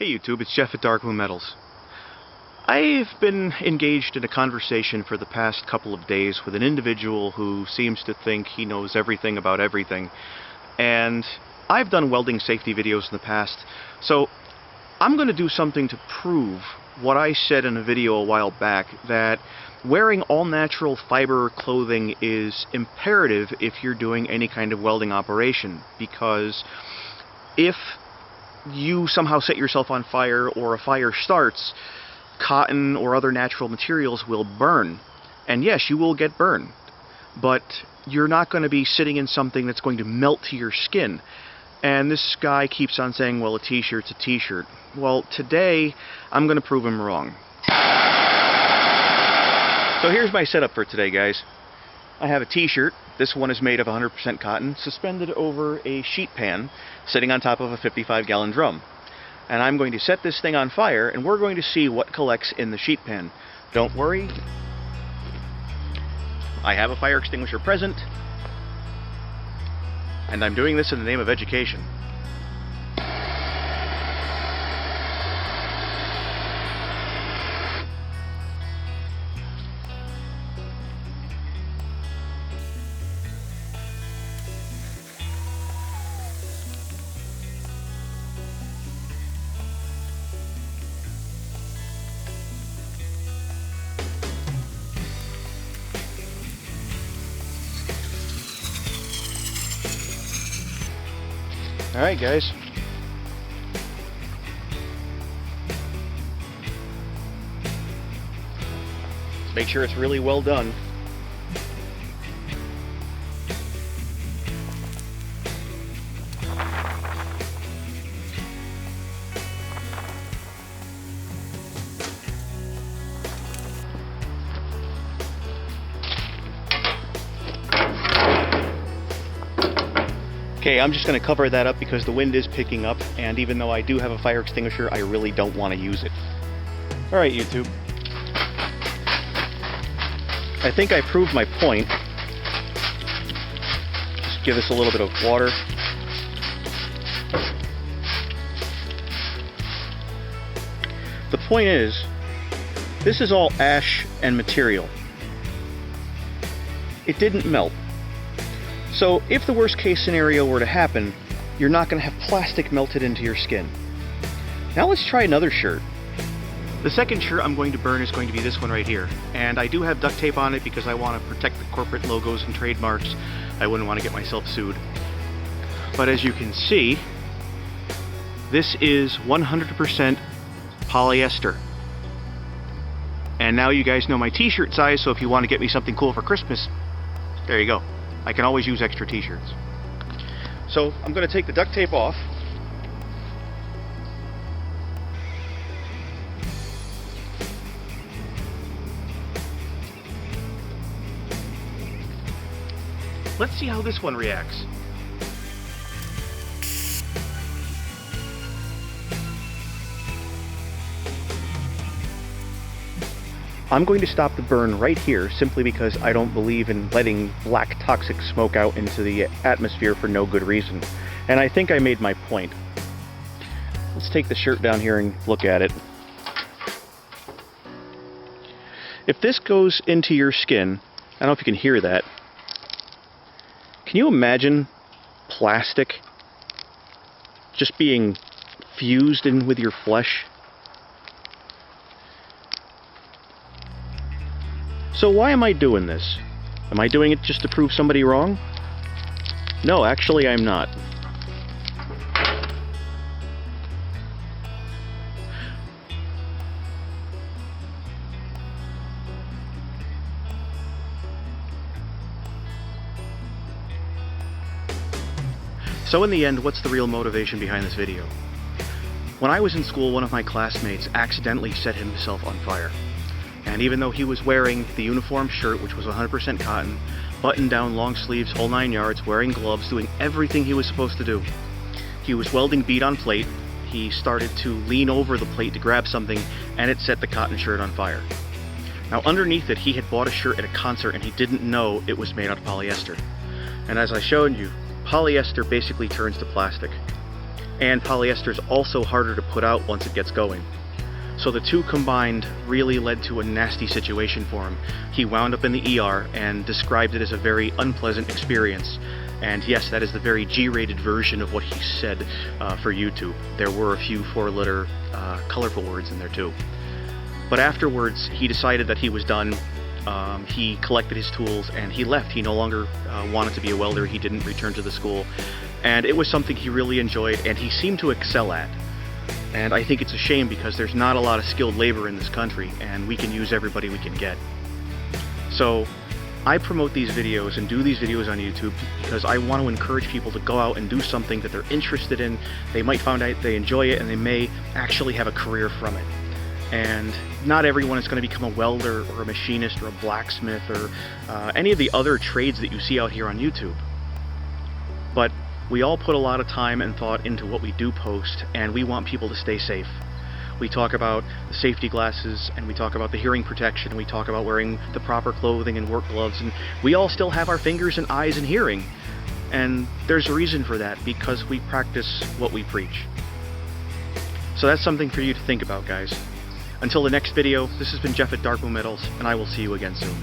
Hey YouTube, it's Jeff at Darkmoon Metals. I've been engaged in a conversation for the past couple of days with an individual who seems to think he knows everything about everything. And I've done welding safety videos in the past, so I'm going to do something to prove what I said in a video a while back, that wearing all-natural fiber clothing is imperative if you're doing any kind of welding operation, because if you somehow set yourself on fire or a fire starts, cotton or other natural materials will burn. And yes, you will get burned, but you're not going to be sitting in something that's going to melt to your skin. And this guy keeps on saying, well, a t-shirt's a t-shirt. Well, today I'm going to prove him wrong. So here's my setup for today, guys. I have a t-shirt. This one is made of 100% cotton, suspended over a sheet pan, sitting on top of a 55-gallon drum. And I'm going to set this thing on fire, and we're going to see what collects in the sheet pan. Don't worry, I have a fire extinguisher present, and I'm doing this in the name of education. Alright guys, make sure it's really well done. Okay, I'm just going to cover that up because the wind is picking up, and even though I do have a fire extinguisher, I really don't want to use it. Alright, YouTube. I think I proved my point. Just give this a little bit of water. The point is, this is all ash and material. It didn't melt. So if the worst case scenario were to happen, you're not going to have plastic melted into your skin. Now let's try another shirt. The second shirt I'm going to burn is going to be this one right here. And I do have duct tape on it because I want to protect the corporate logos and trademarks. I wouldn't want to get myself sued. But as you can see, this is 100% polyester. And now you guys know my t-shirt size, so if you want to get me something cool for Christmas, there you go. I can always use extra t-shirts. So I'm going to take the duct tape off. Let's see how this one reacts. I'm going to stop the burn right here simply because I don't believe in letting black toxic smoke out into the atmosphere for no good reason. And I think I made my point. Let's take the shirt down here and look at it. If this goes into your skin, I don't know if you can hear that. Can you imagine plastic just being fused in with your flesh? So why am I doing this? Am I doing it just to prove somebody wrong? No, actually I'm not. So in the end, what's the real motivation behind this video? When I was in school, one of my classmates accidentally set himself on fire. And even though he was wearing the uniform shirt, which was 100% cotton, buttoned down, long sleeves, whole 9 yards, wearing gloves, doing everything he was supposed to do, he was welding bead on plate. He started to lean over the plate to grab something, and it set the cotton shirt on fire. Now underneath it, he had bought a shirt at a concert, and he didn't know it was made out of polyester. And as I showed you, polyester basically turns to plastic. and polyester is also harder to put out once it gets going. So the two combined really led to a nasty situation for him. He wound up in the ER and described it as a very unpleasant experience. And yes, that is the very G-rated version of what he said for YouTube. There were a few 4-letter colorful words in there too. But afterwards, he decided that he was done. He collected his tools and he left. He no longer wanted to be a welder. He didn't return to the school. And it was something he really enjoyed and he seemed to excel at. And I think it's a shame because there's not a lot of skilled labor in this country and we can use everybody we can get. So I promote these videos and do these videos on YouTube because I want to encourage people to go out and do something that they're interested in. They might find out they enjoy it and they may actually have a career from it. And not everyone is going to become a welder or a machinist or a blacksmith or any of the other trades that you see out here on YouTube. But we all put a lot of time and thought into what we do post, and we want people to stay safe. We talk about the safety glasses, and we talk about the hearing protection, and we talk about wearing the proper clothing and work gloves, and we all still have our fingers and eyes and hearing. And there's a reason for that, because we practice what we preach. So that's something for you to think about, guys. Until the next video, this has been Jeff at Darkmoon Metals, and I will see you again soon.